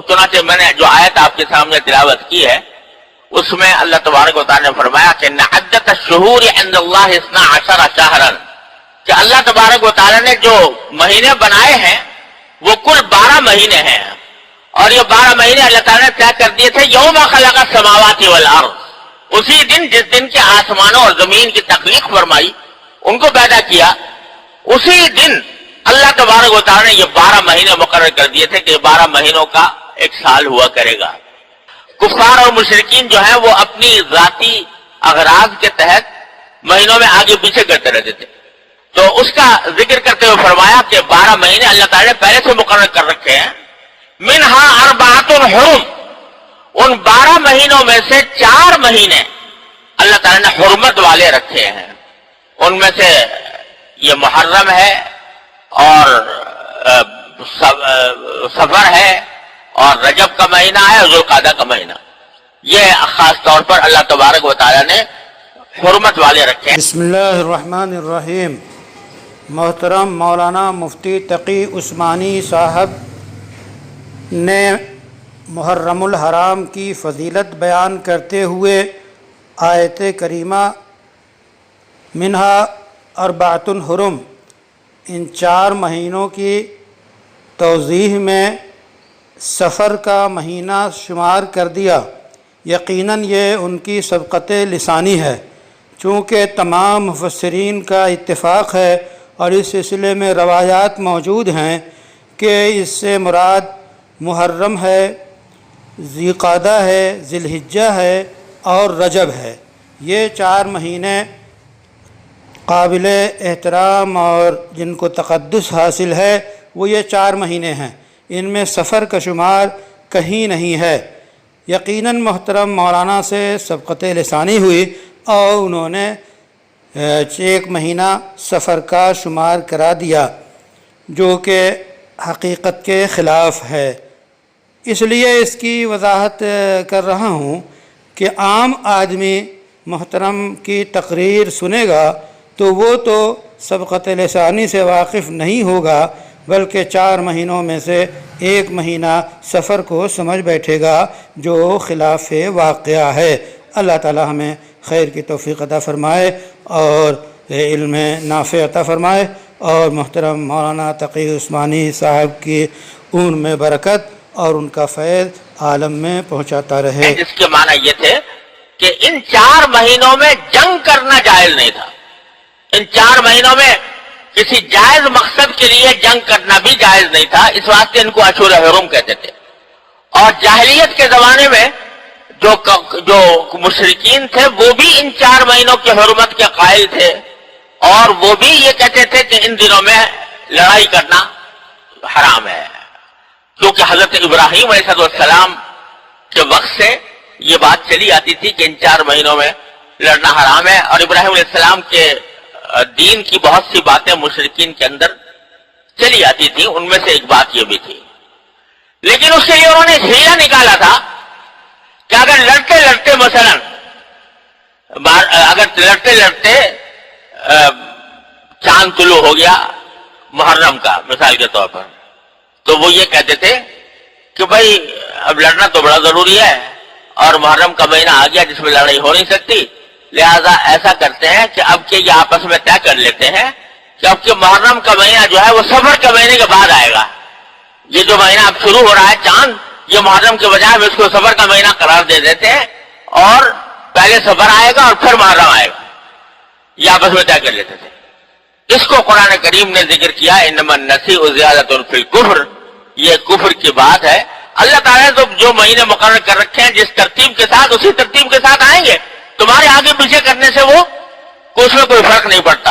چنانچہ میں نے جو آیت آپ کے سامنے تلاوت کی ہے اس میں اللہ تبارک و تعالی نے فرمایا کہ عدت الشہور عند اللہ 12 شہرا، کہ اللہ تبارک و تعالی نے جو مہینے بنائے ہیں وہ کل 12 مہینے ہیں، اور یہ 12 مہینے اللہ تعالی نے طے کر دیے تھے یوم خلق السماوات والارض، اسی دن جس دن کے آسمانوں اور زمین کی تخلیق فرمائی، ان کو پیدا کیا، اسی دن اللہ تبارک و تعالی نے یہ 12 مہینے مقرر کر دیے تھے کہ 12 مہینوں کا ایک سال ہوا کرے گا۔ کفار اور مشرکین جو ہیں وہ اپنی ذاتی اغراض کے تحت مہینوں میں آگے پیچھے کرتے رہتے تھے، تو اس کا ذکر کرتے ہوئے فرمایا کہ 12 مہینے اللہ تعالی نے پہلے سے مقرر کر رکھے ہیں، منہا 4 حرم، ان 12 مہینوں میں سے 4 مہینے اللہ تعالی نے حرمت والے رکھے ہیں، ان میں سے یہ محرم ہے اور صفر ہے اور رجب کا مہینہ ہے اور ذوالقعدہ کا مہینہ، یہ خاص طور پر اللہ تبارک و تعالی نے حرمت والے رکھے ہیں۔ بسم اللہ الرحمن الرحیم۔ محترم مولانا مفتی تقی عثمانی صاحب نے محرم الحرام کی فضیلت بیان کرتے ہوئے آیت کریمہ منہا 4 حرم، ان 4 مہینوں کی توضیح میں سفر کا مہینہ شمار کر دیا۔ یقیناً یہ ان کی سبقت لسانی ہے، چونکہ تمام مفسرین کا اتفاق ہے اور اس سلسلے میں روایات موجود ہیں کہ اس سے مراد محرم ہے، ذوالقعدہ ہے، ذی الحجہ ہے اور رجب ہے۔ یہ 4 مہینے قابل احترام اور جن کو تقدس حاصل ہے وہ یہ 4 مہینے ہیں، ان میں سفر کا شمار کہیں نہیں ہے۔ یقیناً محترم مولانا سے سبقت لسانی ہوئی اور انہوں نے 1 مہینہ سفر کا شمار کرا دیا، جو کہ حقیقت کے خلاف ہے۔ اس لیے اس کی وضاحت کر رہا ہوں کہ عام آدمی محترم کی تقریر سنے گا تو وہ تو سبقت لسانی سے واقف نہیں ہوگا، بلکہ 4 مہینوں میں سے 1 مہینہ سفر کو سمجھ بیٹھے گا جو خلاف واقعہ ہے۔ اللہ تعالی ہمیں خیر کی توفیق عطا فرمائے اور علم نافع عطا فرمائے، اور محترم مولانا تقی عثمانی صاحب کی ان میں برکت اور ان کا فیض عالم میں پہنچاتا رہے۔ جس کے معنی یہ تھے کہ ان 4 مہینوں میں جنگ کرنا جائز نہیں تھا، ان 4 مہینوں میں کسی جائز مقصد کے لیے جنگ کرنا بھی جائز نہیں تھا، اس واسطے ان کو اشہر حرم کہتے تھے۔ اور جاہلیت کے زمانے میں جو مشرکین تھے وہ بھی ان 4 مہینوں کی حرمت کے قائل تھے، اور وہ بھی یہ کہتے تھے کہ ان دنوں میں لڑائی کرنا حرام ہے، کیونکہ حضرت ابراہیم علیہ السلام کے وقت سے یہ بات چلی آتی تھی کہ ان 4 مہینوں میں لڑنا حرام ہے، اور ابراہیم علیہ السلام کے دین کی بہت سی باتیں مشرکین کے اندر چلی آتی تھی، ان میں سے ایک بات یہ بھی تھی۔ لیکن اس کے لیے انہوں نے ہیلا نکالا تھا کہ اگر لڑتے لڑتے مثلا چاند طلوع ہو گیا محرم کا مثال کے طور پر، تو وہ یہ کہتے تھے کہ بھائی اب لڑنا تو بڑا ضروری ہے اور محرم کا مہینہ آ گیا جس میں لڑائی ہو نہیں سکتی، لہذا ایسا کرتے ہیں کہ اب کہ یہ آپس میں طے کر لیتے ہیں کہ اب کہ محرم کا مہینہ جو ہے وہ سفر کے مہینے کے بعد آئے گا، یہ جو مہینہ اب شروع ہو رہا ہے چاند، یہ محرم کے بجائے ہم اس کو سفر کا مہینہ قرار دے دیتے ہیں، اور پہلے سفر آئے گا اور پھر محرم آئے گا، یہ آپس میں طے کر لیتے تھے۔ اس کو قرآن کریم نے ذکر کیا انما النسیء زیادۃ فی الکفر، یہ کفر کی بات ہے۔ اللہ تعالیٰ نے تو جو مہینے مقرر کر رکھے ہیں جس ترتیب کے ساتھ اسی ترتیب کے ساتھ آئیں گے، تمہارے آگے پیچھے کرنے سے وہ اس میں کوئی فرق نہیں پڑتا۔